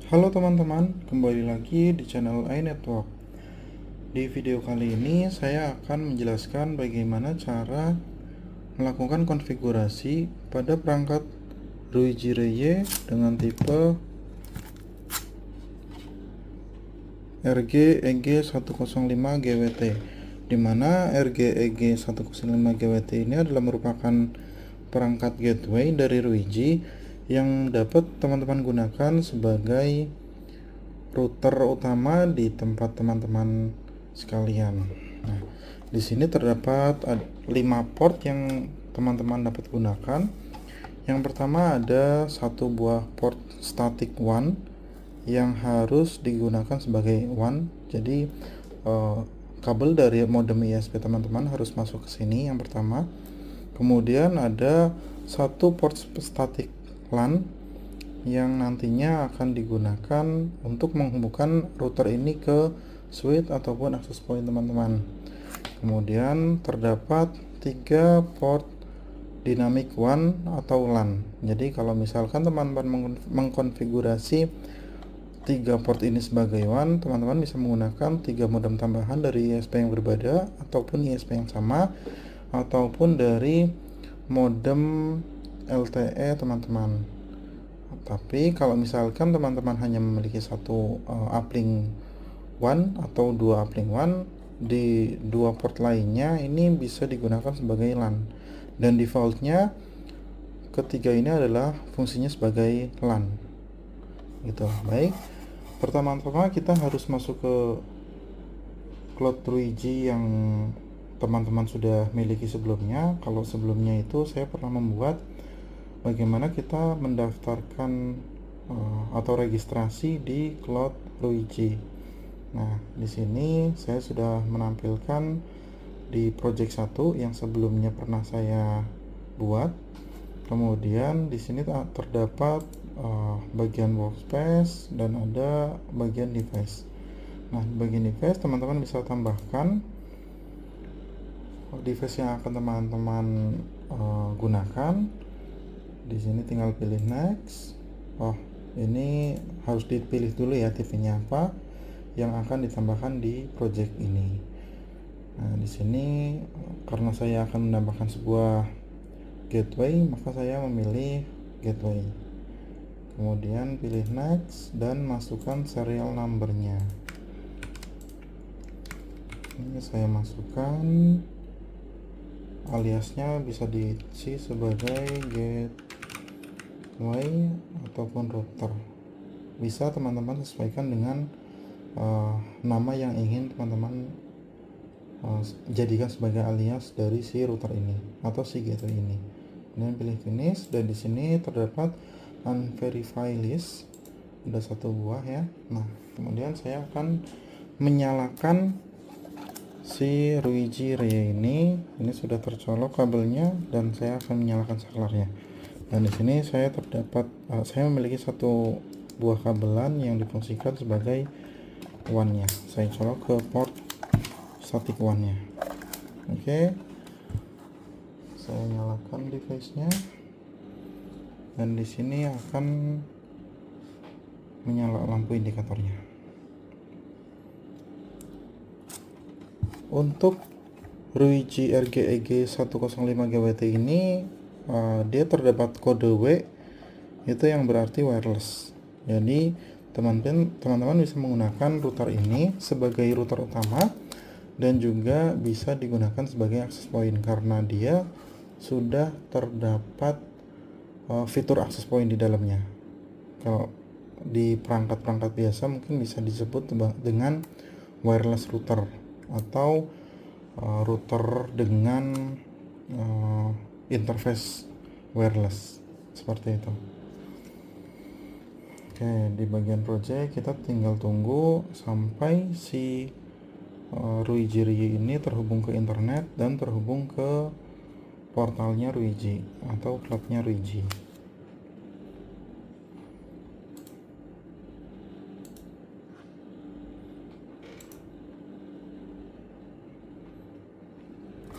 Halo teman-teman, kembali lagi di channel iNetwork. Di video kali ini saya akan menjelaskan bagaimana cara melakukan konfigurasi pada perangkat Luigi Reye dengan tipe RG-EG105 GWT, di mana RG-EG105 GWT ini adalah merupakan perangkat gateway dari Luigi yang dapat teman-teman gunakan sebagai router utama di tempat teman-teman sekalian. Nah, di sini terdapat 5 port yang teman-teman dapat gunakan. Yang pertama ada satu buah port static WAN yang harus digunakan sebagai WAN. Jadi kabel dari modem ISP teman-teman harus masuk ke sini yang pertama. Kemudian ada satu port static LAN yang nantinya akan digunakan untuk menghubungkan router ini ke switch ataupun access point teman-teman. Kemudian terdapat 3 port dynamic WAN atau LAN. Jadi kalau misalkan teman-teman mengkonfigurasi 3 port ini sebagai WAN, teman-teman bisa menggunakan 3 modem tambahan dari ISP yang berbeda ataupun ISP yang sama, ataupun dari modem LTE teman-teman. Tapi kalau misalkan teman-teman hanya memiliki satu uplink WAN atau 2 uplink WAN, di 2 port lainnya ini bisa digunakan sebagai LAN, dan defaultnya ketiga ini adalah fungsinya sebagai LAN gitu. Baik, pertama-tama kita harus masuk ke cloud 3G yang teman-teman sudah miliki sebelumnya. Kalau sebelumnya itu saya pernah membuat bagaimana kita mendaftarkan atau registrasi di cloud Luigi. Nah, di sini saya sudah menampilkan di project 1 yang sebelumnya pernah saya buat. Kemudian di sini terdapat bagian workspace dan ada bagian device. Nah, di bagian device teman-teman bisa tambahkan device yang akan teman-teman gunakan. Di sini tinggal pilih next. Ini harus dipilih dulu ya TV-nya apa yang akan ditambahkan di project ini. Nah, di sini karena saya akan menambahkan sebuah gateway, maka saya memilih gateway. Kemudian pilih next dan masukkan serial numbernya. Ini saya masukkan, aliasnya bisa diisi sebagai gateway ataupun router. Bisa teman-teman sesuaikan dengan nama yang ingin teman-teman jadikan sebagai alias dari si router ini atau si gateway ini. Kemudian pilih finish, dan di sini terdapat unverified list, ada satu buah ya. Nah, kemudian saya akan menyalakan si Luigi Reye ini sudah tercolok kabelnya, dan saya akan menyalakan saklarnya. Dan di sini saya memiliki satu buah kabelan yang difungsikan sebagai WAN-nya. Saya colok ke port static WAN-nya. Oke. Saya nyalakan device-nya, dan di sini akan menyala lampu indikatornya. Untuk Luigi RG-EG 105 GWT ini dia terdapat kode W, itu yang berarti wireless. Jadi teman-teman bisa menggunakan router ini sebagai router utama dan juga bisa digunakan sebagai access point karena dia sudah terdapat fitur access point di dalamnya. Kalau di perangkat-perangkat biasa mungkin bisa disebut dengan wireless router atau router dengan interface wireless seperti itu. Oke, di bagian project kita tinggal tunggu sampai si Luigi Reye ini terhubung ke internet dan terhubung ke portalnya Luigi atau cloudnya Luigi.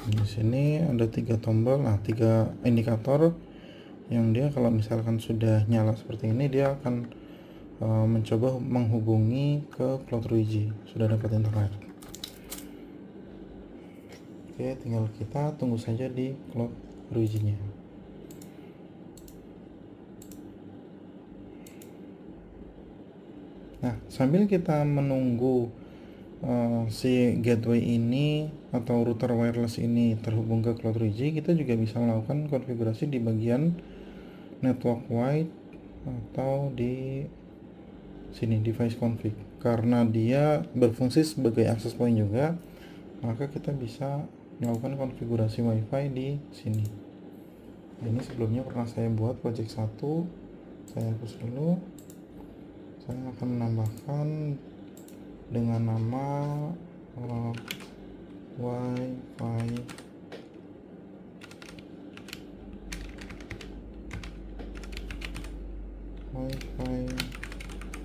Di sini ada 3 tombol, 3 indikator yang dia kalau misalkan sudah nyala seperti ini, dia akan mencoba menghubungi ke Cloud Ruiji. Sudah dapat internet. Oke, tinggal kita tunggu saja di Cloud Ruiji-nya. Nah, sambil kita menunggu si gateway ini atau router wireless ini terhubung ke Cloud Ruiji, kita juga bisa melakukan konfigurasi di bagian network wide atau di sini device config. Karena dia berfungsi sebagai access point juga, maka kita bisa melakukan konfigurasi WiFi di sini. Ini sebelumnya pernah saya buat project 1. Saya hapus dulu. Saya akan menambahkan dengan nama WiFi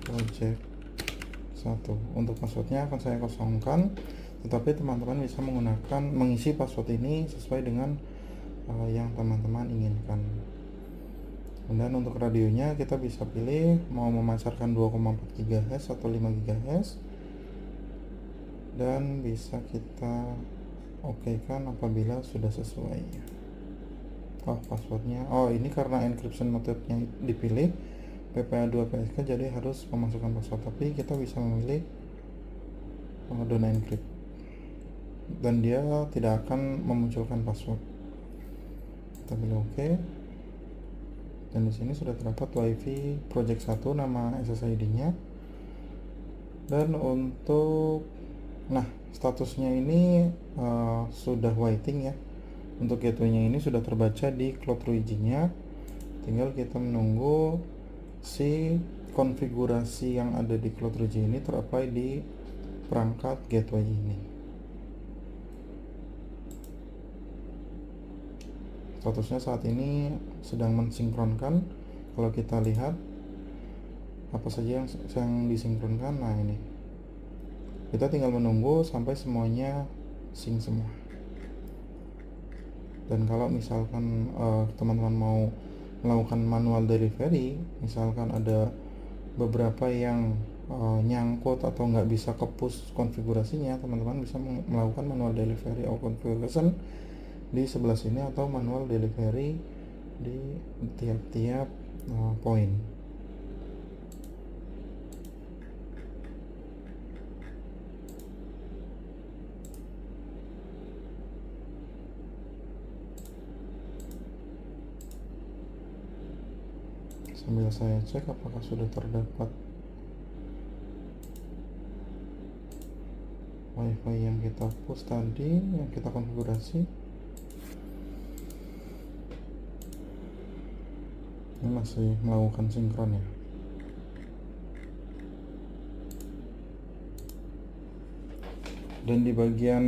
project 1. Untuk passwordnya akan saya kosongkan, tetapi teman-teman bisa mengisi password ini sesuai dengan yang teman-teman inginkan. Dan untuk radionya kita bisa pilih mau memancarkan 2,4 GHz atau 5 GHz, dan bisa kita okekan apabila sudah sesuai. Passwordnya, ini karena encryption methodenya dipilih PPA2PSK, jadi harus memasukkan password, tapi kita bisa memilih don't encrypt dan dia tidak akan memunculkan password. Kita pilih OK, dan di sini sudah terdapat WiFi project 1 nama SSID-nya. Dan untuk statusnya ini sudah waiting ya. Untuk gateway-nya ini sudah terbaca di Cloud Ruiji-nya. Tinggal kita menunggu si konfigurasi yang ada di Cloud Ruiji ini terapply di perangkat gateway ini. Statusnya saat ini sedang mensinkronkan. Kalau kita lihat apa saja yang disinkronkan, nah ini kita tinggal menunggu sampai semuanya sync semua. Dan kalau misalkan teman-teman mau melakukan manual delivery, misalkan ada beberapa yang nyangkut atau nggak bisa ke push konfigurasinya, teman-teman bisa melakukan manual delivery or configuration di sebelah sini, atau manual delivery di tiap-tiap poin. Sambil saya cek apakah sudah terdapat WiFi yang kita push tadi, yang kita konfigurasi. Ini masih melakukan sinkron ya. Dan di bagian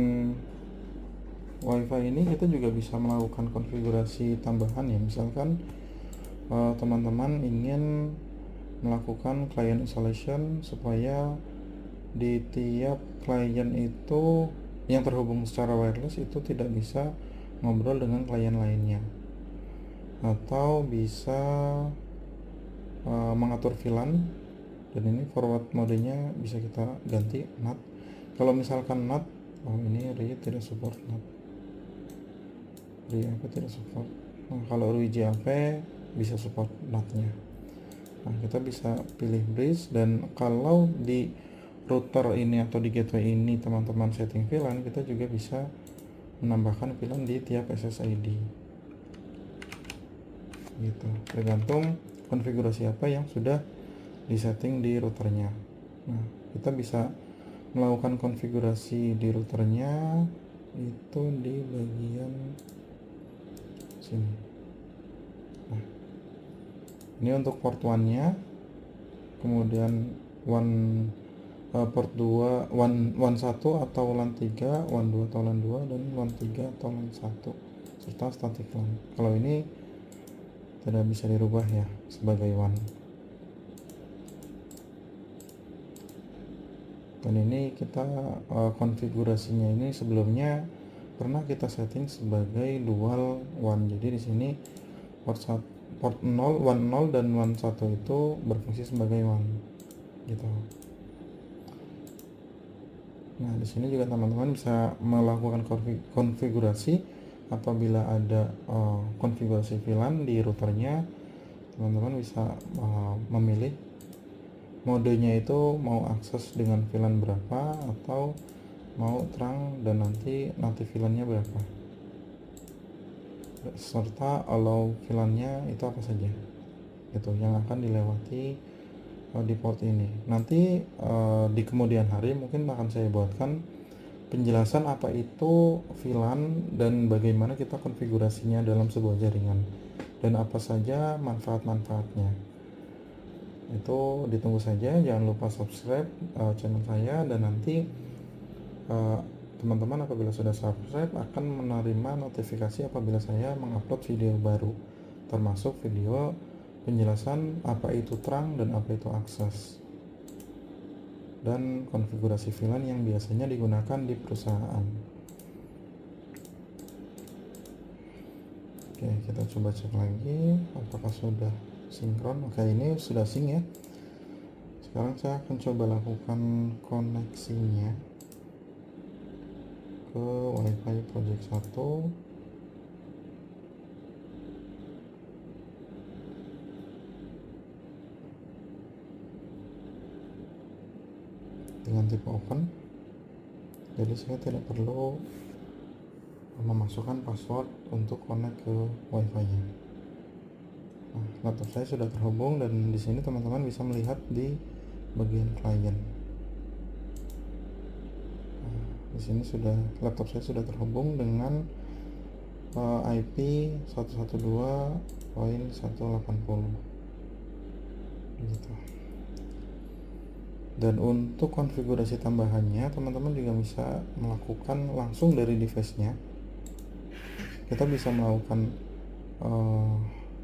WiFi ini kita juga bisa melakukan konfigurasi tambahan ya. Misalkan teman-teman ingin melakukan client isolation supaya di tiap klien itu yang terhubung secara wireless itu tidak bisa ngobrol dengan klien lainnya, atau bisa mengatur VLAN. Dan ini forward modenya bisa kita ganti NAT. Kalau misalkan NAT, ini RIA tidak support NAT, RIA tidak support. Kalau Ruiji AP bisa support NAT-nya. Nah, kita bisa pilih bridge, dan kalau di router ini atau di gateway ini teman-teman setting VLAN, kita juga bisa menambahkan VLAN di tiap SSID gitu, tergantung konfigurasi apa yang sudah disetting di routernya. Nah, kita bisa melakukan konfigurasi di routernya itu di bagian sini. Nah, ini untuk port 1-nya, kemudian port 2, 1 atau LAN 3, 2 atau LAN 2, dan LAN 3 atau LAN 1, serta static LAN. Kalau ini tidak bisa dirubah ya sebagai WAN. Dan ini kita konfigurasinya ini sebelumnya pernah kita setting sebagai dual WAN. Jadi di sini port 0, WAN 0 dan WAN 1 itu berfungsi sebagai WAN. gitu. Nah, di sini juga teman-teman bisa melakukan konfigurasi apabila ada konfigurasi VLAN di routernya. Teman-teman bisa memilih modenya itu mau akses dengan VLAN berapa atau mau terang dan nanti VLAN-nya berapa, serta allow VLAN-nya itu apa saja gitu yang akan dilewati di port ini. Nanti di kemudian hari mungkin akan saya buatkan penjelasan apa itu VLAN dan bagaimana kita konfigurasinya dalam sebuah jaringan dan apa saja manfaat-manfaatnya. Itu ditunggu saja, jangan lupa subscribe channel saya, dan nanti teman-teman apabila sudah subscribe akan menerima notifikasi apabila saya mengupload video baru, termasuk video penjelasan apa itu terang dan apa itu akses dan konfigurasi VLAN yang biasanya digunakan di perusahaan. Oke, kita coba cek lagi apakah sudah sinkron. Oke, ini sudah sync ya. Sekarang saya akan coba lakukan koneksinya ke WiFi project 1. Dengan tipe open, jadi saya tidak perlu memasukkan password untuk connect ke wifi-nya. Nah, laptop saya sudah terhubung dan di sini teman-teman bisa melihat di bagian klien. Nah, di sini laptop saya sudah terhubung dengan IP 112.180 gitu. Dan untuk konfigurasi tambahannya teman-teman juga bisa melakukan langsung dari device-nya. Kita bisa melakukan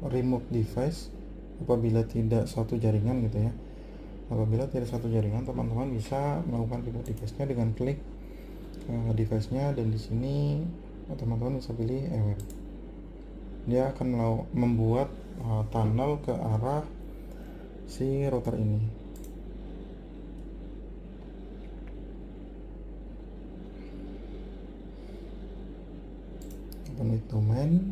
remove device apabila tidak satu jaringan gitu ya. Apabila tidak satu jaringan, teman-teman bisa melakukan remove device-nya dengan klik device-nya, dan di sini teman-teman bisa pilih EWEB. Dia akan membuat tunnel ke arah si router ini. Open with domain.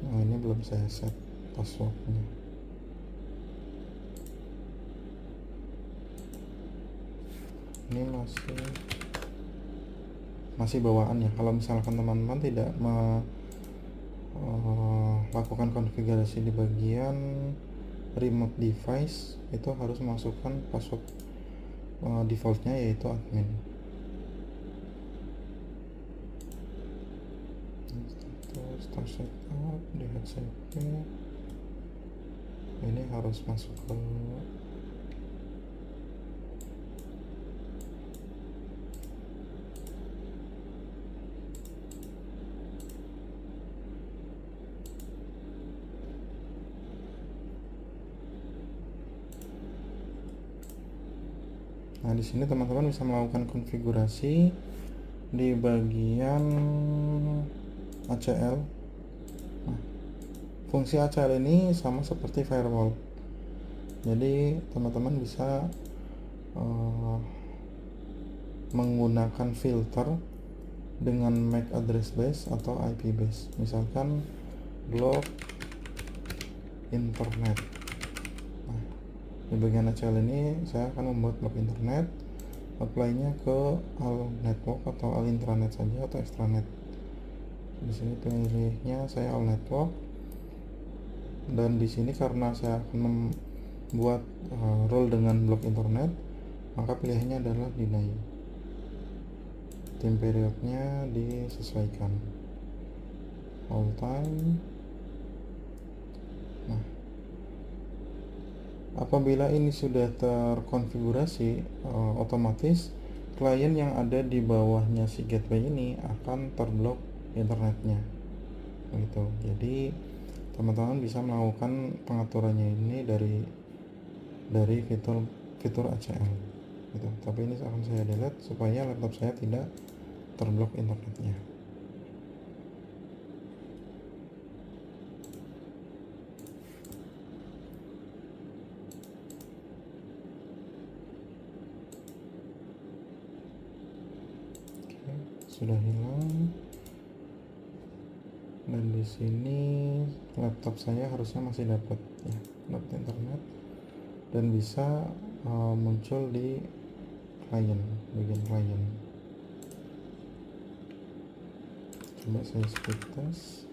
Nah, ini belum saya set passwordnya. Ini masih bawaan ya. Kalau misalkan teman-teman tidak melakukan konfigurasi di bagian remote device, itu harus masukkan password defaultnya yaitu admin. Start setup di HCP, ini harus masuk ke Nah, di sini teman-teman bisa melakukan konfigurasi di bagian ACL. Nah, fungsi ACL ini sama seperti firewall. Jadi teman-teman bisa menggunakan filter dengan MAC address base atau IP base. Misalkan block internet. Nah, di bagian ACL ini saya akan membuat blok internet, apply-nya ke all network atau all intranet saja atau extranet. Di sini pilihnya saya all network, dan di sini karena saya akan membuat role dengan blok internet, maka pilihannya adalah deny. Time periodnya disesuaikan all time. Nah, apabila ini sudah terkonfigurasi, otomatis klien yang ada di bawahnya si gateway ini akan terblok internetnya gitu. Jadi teman-teman bisa melakukan pengaturannya ini dari fitur ACL gitu. Tapi ini akan saya delete supaya laptop saya tidak terblok internetnya. sudah hilang, dan di sini laptop saya harusnya masih dapat ya, dapat internet dan bisa muncul di klien, bagian klien. Coba saya speed test.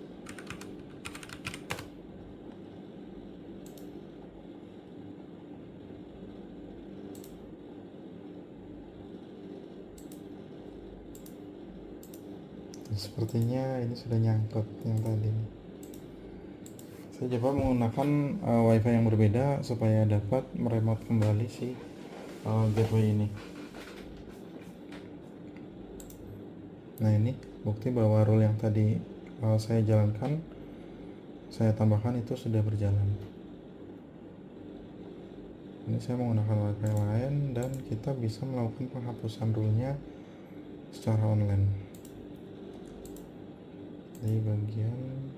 Sepertinya ini sudah nyangkut yang tadi. Saya coba menggunakan wifi yang berbeda supaya dapat meremote kembali si gateway ini. Nah, ini bukti bahwa rule yang tadi saya jalankan, saya tambahkan itu sudah berjalan. Ini saya menggunakan wifi lain dan kita bisa melakukan penghapusan rule-nya secara online di bagian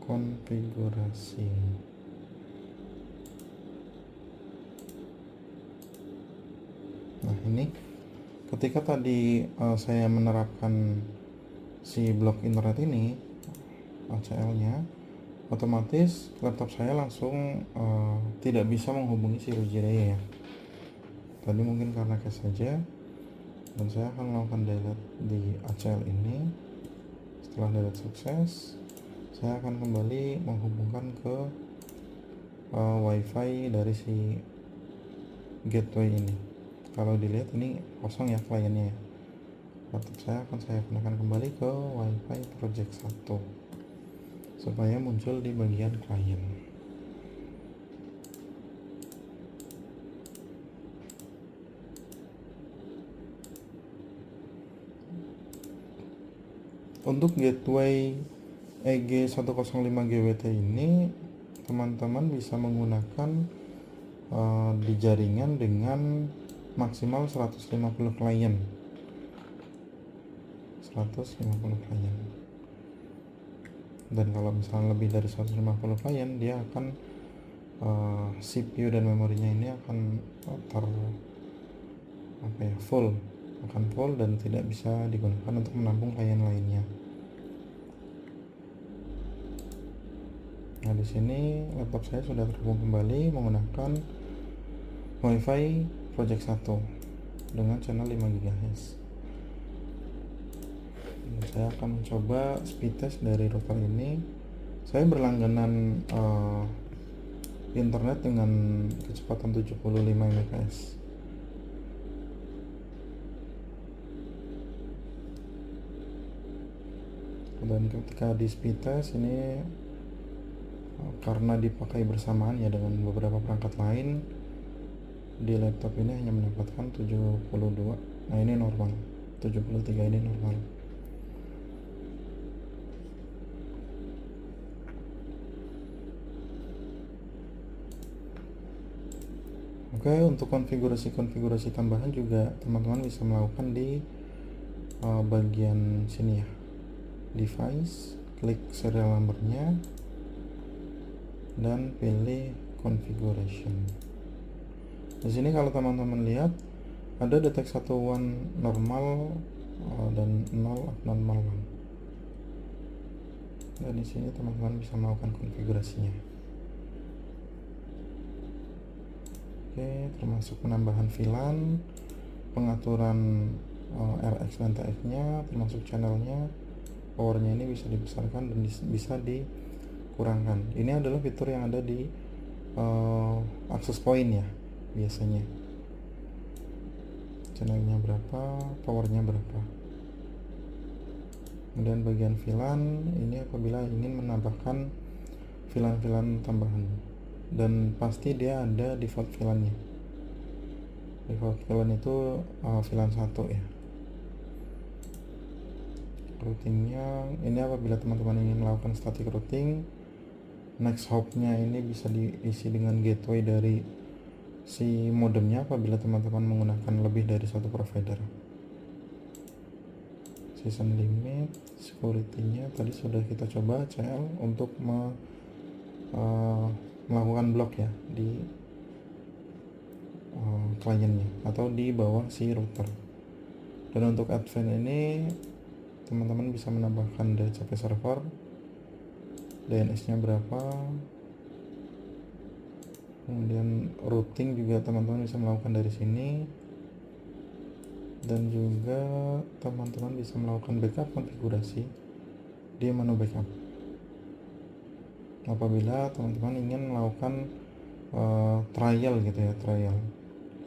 konfigurasi. Nah, ini ketika tadi saya menerapkan si blok internet ini, ACL-nya, otomatis laptop saya langsung tidak bisa menghubungi si Rujire ya. Tadi mungkin karena cache saja, dan saya akan melakukan delete di ACL ini. Setelah delete sukses, saya akan kembali menghubungkan ke wifi dari si gateway ini. Kalau dilihat ini kosong ya kliennya ya. Laptop saya akan saya gunakan kembali ke wifi project 1 supaya muncul di bagian klien. Untuk gateway EG105GWT ini, teman-teman bisa menggunakan di jaringan dengan maksimal 150 klien. 150 klien. Dan kalau misalnya lebih dari 150 klien, dia akan CPU dan memorinya ini akan full dan tidak bisa digunakan untuk menampung klien lainnya. Nah, di sini laptop saya sudah terhubung kembali menggunakan WiFi Project 1 dengan channel 5 GHz. Saya akan mencoba speed test dari router ini. Saya berlangganan internet dengan kecepatan 75 Mbps. Dan ketika di speed test ini karena dipakai bersamaan ya dengan beberapa perangkat lain, di laptop ini hanya mendapatkan 72. Nah, ini normal. 73 ini normal. Oke, untuk konfigurasi tambahan juga teman-teman bisa melakukan di bagian sini ya, device, klik serial numbernya dan pilih configuration. Di sini kalau teman-teman lihat ada detect 1 normal dan 0 abnormal. Dan di sini teman-teman bisa melakukan konfigurasinya. Oke, termasuk penambahan VLAN, pengaturan RX dan TX-nya, termasuk channelnya, powernya ini bisa dibesarkan dan bisa dikurangkan. Ini adalah fitur yang ada di access point ya, biasanya. Channelnya berapa, powernya berapa. Kemudian bagian VLAN ini apabila ingin menambahkan VLAN tambahan, dan pasti dia ada default VLAN-nya. Default VLAN itu VLAN 1 ya. Routingnya ini apabila teman-teman ingin melakukan static routing, next hop-nya ini bisa diisi dengan gateway dari si modemnya apabila teman-teman menggunakan lebih dari satu provider. Season limit, security-nya tadi sudah kita coba CL untuk melakukan blok ya di kliennya atau di bawah si router. Dan untuk advance ini teman-teman bisa menambahkan DHCP server, DNS nya berapa, kemudian routing juga teman-teman bisa melakukan dari sini, dan juga teman-teman bisa melakukan backup konfigurasi di menu backup apabila teman-teman ingin melakukan trial gitu ya, trial.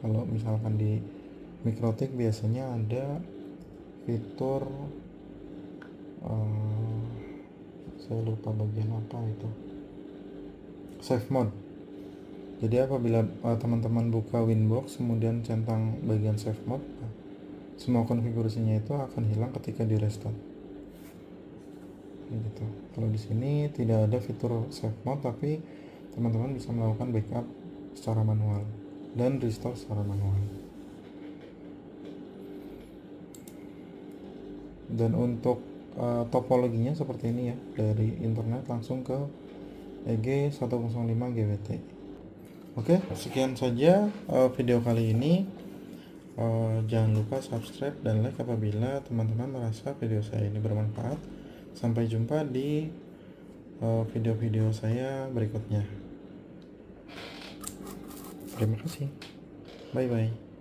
Kalau misalkan di Mikrotik biasanya ada fitur saya lupa bagian apa itu, save mode. Jadi apabila teman-teman buka Winbox kemudian centang bagian save mode, semua konfigurasinya itu akan hilang ketika di restart. Gitu. Kalau di sini tidak ada fitur save mode, tapi teman-teman bisa melakukan backup secara manual dan restore secara manual. Dan untuk topologinya seperti ini ya, dari internet langsung ke EG 105 GWT. Oke, sekian saja video kali ini. Jangan lupa subscribe dan like apabila teman-teman merasa video saya ini bermanfaat. Sampai jumpa di video-video saya berikutnya. Terima kasih. Bye bye.